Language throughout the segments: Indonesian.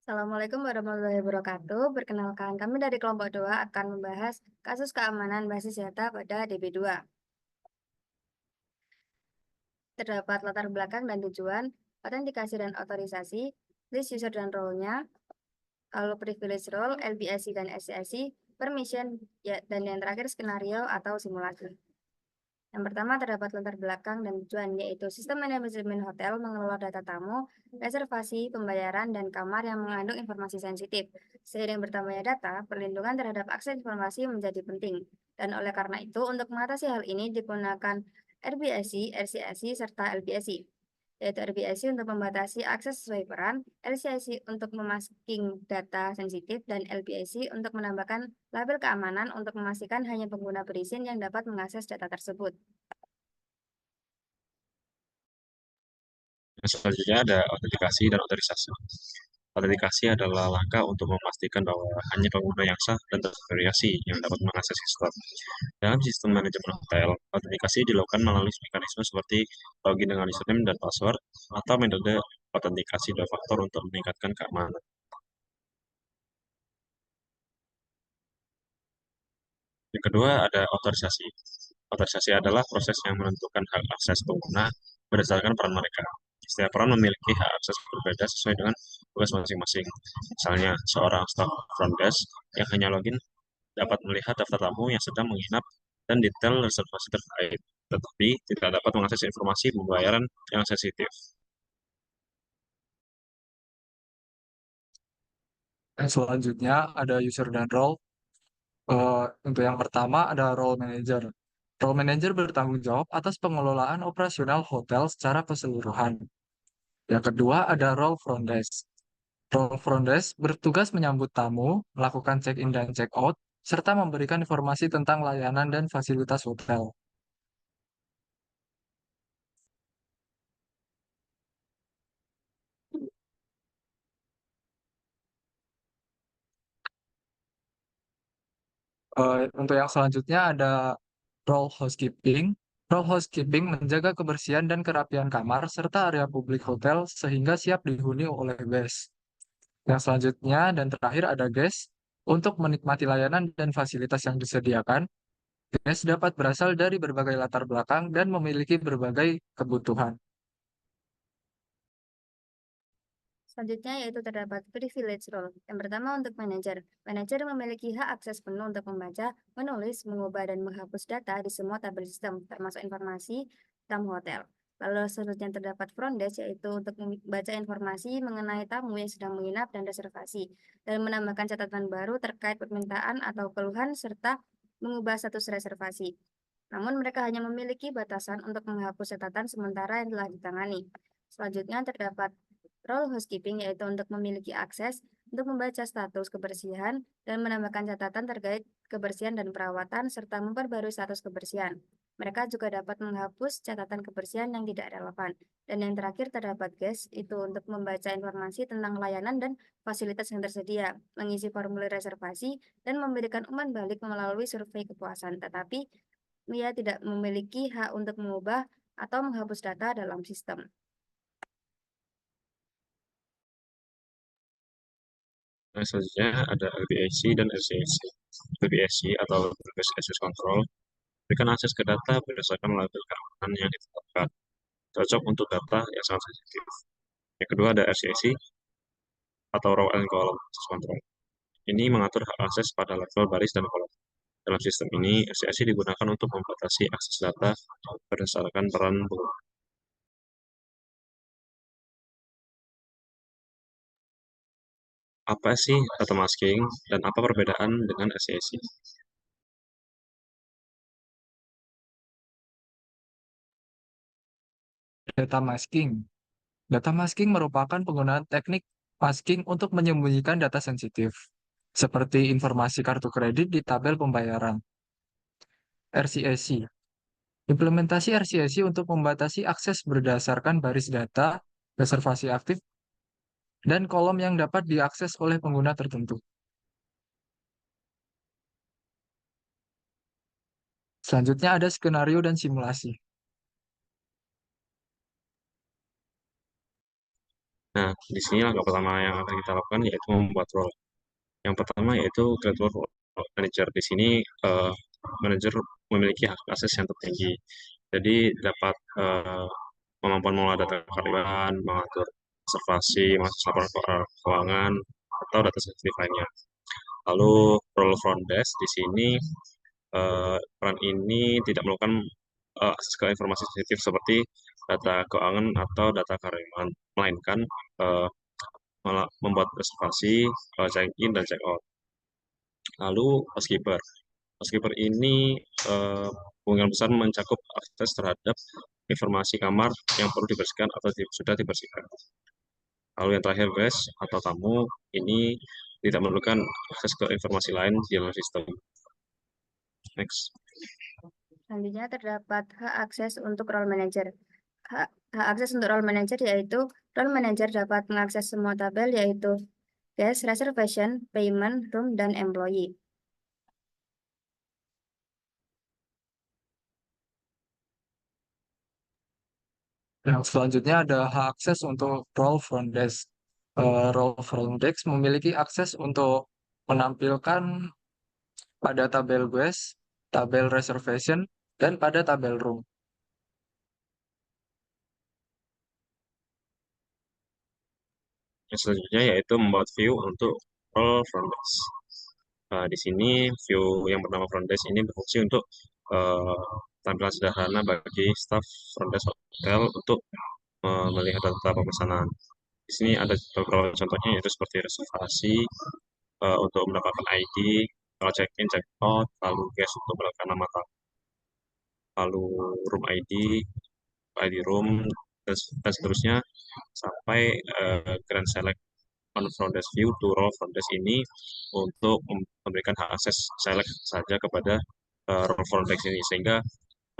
Assalamualaikum warahmatullahi wabarakatuh. Perkenalkan, kami dari kelompok 2 akan membahas kasus keamanan basis data pada DB2. Terdapat latar belakang dan tujuan, autentikasi dan otorisasi, list user dan role-nya, lalu privilege role, LBSI dan SCSI, permission, ya, dan yang terakhir skenario atau simulasi. Yang pertama terdapat latar belakang dan tujuan, yaitu sistem manajemen hotel mengelola data tamu, reservasi, pembayaran, dan kamar yang mengandung informasi sensitif. Seiring bertambahnya data, perlindungan terhadap akses informasi menjadi penting. Dan oleh karena itu, untuk mengatasi hal ini digunakan RBSI, RCSI, serta LBSI, yaitu RBSI untuk membatasi akses sesuai peran, LCSI untuk memasking data sensitif, dan LBSI untuk menambahkan label keamanan untuk memastikan hanya pengguna berizin yang dapat mengakses data tersebut. Selanjutnya ada autentikasi dan otorisasi. Autentikasi adalah langkah untuk memastikan bahwa hanya pengguna yang sah dan terverifikasi yang dapat mengakses sistem. Dalam sistem manajemen hotel, autentikasi dilakukan melalui mekanisme seperti login dengan username dan password atau metode autentikasi dua faktor untuk meningkatkan keamanan. Yang kedua ada otorisasi. Otorisasi adalah proses yang menentukan hak akses pengguna berdasarkan peran mereka. Setiap peran memiliki hak akses berbeda sesuai dengan tugas masing-masing. Misalnya, seorang staf front desk yang hanya login dapat melihat daftar tamu yang sedang menginap dan detail reservasi terkait, tetapi tidak dapat mengakses informasi pembayaran yang sensitif. Dan selanjutnya ada user dan role. Untuk yang pertama ada role manager. Role manager bertanggung jawab atas pengelolaan operasional hotel secara keseluruhan. Yang kedua ada role front desk. Role front desk bertugas menyambut tamu, melakukan check-in dan check-out, serta memberikan informasi tentang layanan dan fasilitas hotel. Untuk yang selanjutnya ada role housekeeping. Role housekeeping menjaga kebersihan dan kerapian kamar serta area publik hotel sehingga siap dihuni oleh guest. Yang selanjutnya dan terakhir ada guest. Untuk menikmati layanan dan fasilitas yang disediakan, guest dapat berasal dari berbagai latar belakang dan memiliki berbagai kebutuhan. Selanjutnya yaitu terdapat privilege role. Yang pertama untuk manajer. Manajer memiliki hak akses penuh untuk membaca, menulis, mengubah, dan menghapus data di semua tabel sistem, termasuk informasi tamu hotel. Lalu selanjutnya terdapat front desk, yaitu untuk membaca informasi mengenai tamu yang sedang menginap dan reservasi, dan menambahkan catatan baru terkait permintaan atau keluhan, serta mengubah status reservasi. Namun mereka hanya memiliki batasan untuk menghapus catatan sementara yang telah ditangani. Selanjutnya terdapat role housekeeping, yaitu untuk memiliki akses untuk membaca status kebersihan dan menambahkan catatan terkait kebersihan dan perawatan serta memperbarui status kebersihan. Mereka juga dapat menghapus catatan kebersihan yang tidak relevan. Dan yang terakhir terdapat guest, itu untuk membaca informasi tentang layanan dan fasilitas yang tersedia, mengisi formulir reservasi, dan memberikan umpan balik melalui survei kepuasan. Tetapi ia tidak memiliki hak untuk mengubah atau menghapus data dalam sistem. Nah, selanjutnya ada LBAC dan LCAC. LBAC atau Level Access Control berikan akses ke data berdasarkan label keamanan yang ditetapkan, cocok untuk data yang sangat sensitif. Yang kedua ada RCAC atau Row and Column Access Control. Ini mengatur hak akses pada level baris dan kolom. Dalam sistem ini, RCAC digunakan untuk membatasi akses data berdasarkan peran pengguna. Apa sih data masking dan apa perbedaan dengan RCAC? Data masking. Data masking merupakan penggunaan teknik masking untuk menyembunyikan data sensitif, seperti informasi kartu kredit di tabel pembayaran. RCAC. Implementasi RCAC untuk membatasi akses berdasarkan baris data, reservasi aktif, dan kolom yang dapat diakses oleh pengguna tertentu. Selanjutnya ada skenario dan simulasi. Nah, di sini langkah pertama yang akan kita lakukan yaitu membuat role. Yang pertama yaitu create role manager. Di sini manager memiliki hak akses yang tertinggi. Jadi dapat kemampuan mengolah data karyawan, mengatur observasi, mengakses laporan keuangan, atau data sensitif lainnya. Lalu role front desk di sini peran ini tidak melakukan akses ke informasi sensitif seperti data keuangan atau data karyawan, melainkan eh, membuat reservasi, check-in, dan check-out. Lalu housekeeper. Housekeeper ini kemungkinan besar mencakup akses terhadap informasi kamar yang perlu dibersihkan atau sudah dibersihkan. Lalu yang terakhir guys, atau tamu, ini tidak memerlukan akses ke informasi lain di dalam sistem. Next. Selanjutnya terdapat hak akses untuk role manager. Hak akses untuk role manager yaitu role manager dapat mengakses semua tabel yaitu guest, reservation, payment, room, dan employee. Yang selanjutnya ada hak akses untuk role front desk. Role front desk memiliki akses untuk menampilkan pada tabel guest, tabel reservation, dan pada tabel room. Yang selanjutnya yaitu membuat view untuk role front desk. Di sini view yang bernama front desk ini berfungsi untuk uh, tampilan sederhana bagi staff front desk hotel untuk melihat data pemesanan. Di sini ada beberapa contohnya yaitu seperti reservasi untuk mendapatkan ID, kalau check-in, check-out, lalu guest untuk melakukan nama tamu, lalu room ID, ID room, dan seterusnya sampai grand select on front desk view to role front desk ini untuk memberikan hak akses select saja kepada role front desk ini sehingga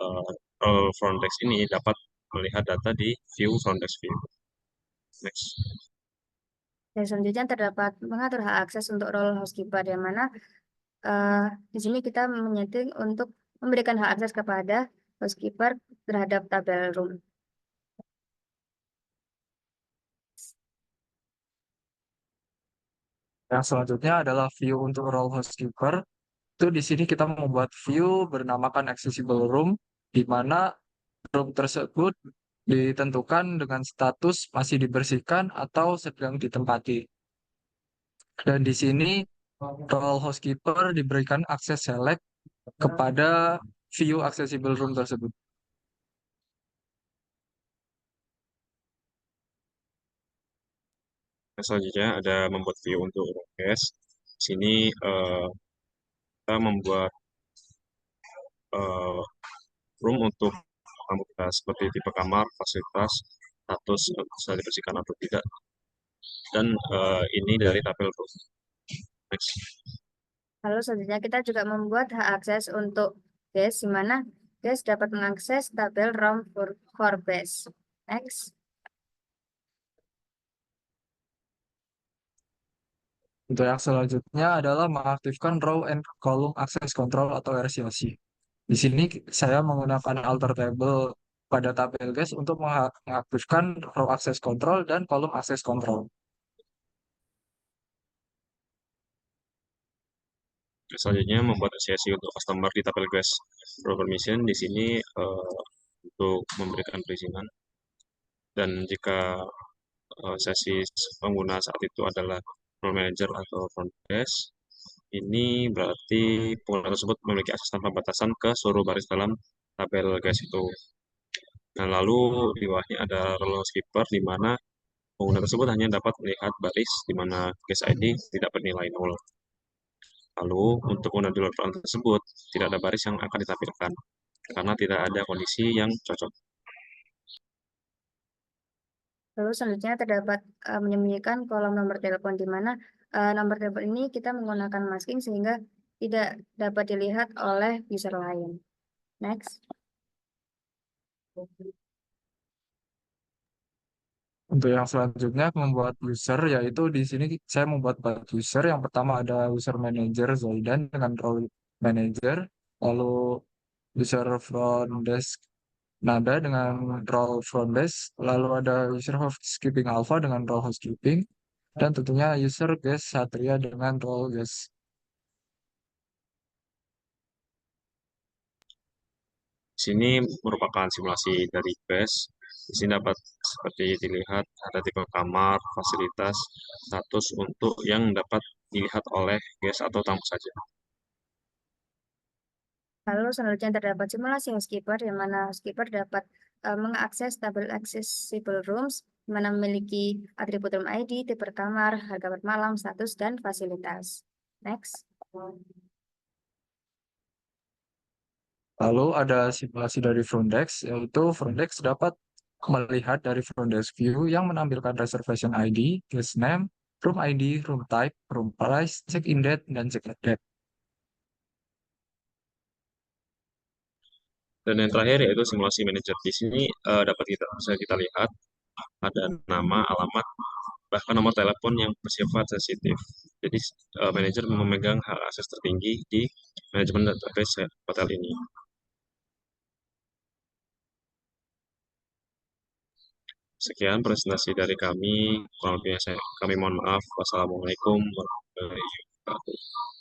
uh, role front desk ini dapat melihat data di view front desk view. Next. Dan selanjutnya terdapat mengatur hak akses untuk role housekeeper, yang mana di sini kita menyeting untuk memberikan hak akses kepada housekeeper terhadap tabel room. Yang selanjutnya adalah view untuk role housekeeper. Itu di sini kita membuat view bernamakan accessible room, di mana room tersebut ditentukan dengan status masih dibersihkan atau sedang ditempati. Dan di sini role housekeeper diberikan akses select kepada view accessible room tersebut. Selanjutnya ada membuat view untuk room guest. Di sini kita membuat uh, room untuk tamu kita seperti tipe kamar, fasilitas, status sudah dibersihkan atau tidak, dan ini dari tabel room. Next. Lalu selanjutnya kita juga membuat hak akses untuk guest, di mana guest dapat mengakses tabel room for guest. Next. Untuk yang selanjutnya adalah mengaktifkan row and column access control atau RCOC. Di sini saya menggunakan alter table pada tabel guest untuk mengaktifkan row access control dan column access control. Selanjutnya membuat sesi untuk customer di tabel guest row permission. Di sini untuk memberikan perizinan, dan jika sesi pengguna saat itu adalah role manager atau front desk, ini berarti pengguna tersebut memiliki akses tanpa batasan ke seluruh baris dalam tabel guest itu. Nah, lalu di bawahnya ada role housekeeper di mana pengguna tersebut hanya dapat melihat baris di mana guest ID tidak bernilai 0. Lalu untuk pengguna di luar peran tersebut tidak ada baris yang akan ditampilkan karena tidak ada kondisi yang cocok. Lalu selanjutnya terdapat menyembunyikan kolom nomor telepon, di mana nomor telepon ini kita menggunakan masking sehingga tidak dapat dilihat oleh user lain. Next. Untuk yang selanjutnya membuat user, yaitu di sini saya membuat 4 user. Yang pertama ada user manager Zoidan dengan role manager, lalu user front desk Nada dengan role front desk, lalu ada user housekeeping alpha dengan role housekeeping, dan tentunya user guest satria dengan role guest. Di sini merupakan simulasi dari BES. Di sini dapat seperti dilihat ada tipe kamar, fasilitas, status untuk yang dapat dilihat oleh guest atau tamu saja. Lalu selanjutnya terdapat simulasi housekeeper, di mana housekeeper dapat mengakses tabel accessible rooms, di mana memiliki atribut room ID, tipe kamar, harga per malam, status, dan fasilitas. Next. Lalu ada simulasi dari front desk, yaitu front desk dapat melihat dari front desk view yang menampilkan reservation ID, guest name, room ID, room type, room price, check-in date, dan check-out date. Dan yang terakhir yaitu simulasi manager. Di sini dapat bisa kita lihat ada nama, alamat, bahkan nomor telepon yang bersifat sensitif. Jadi manajer memegang hak akses tertinggi di manajemen database hotel ini. Sekian presentasi dari kami. Kurang lebihnya kami mohon maaf. Wassalamualaikum warahmatullahi wabarakatuh.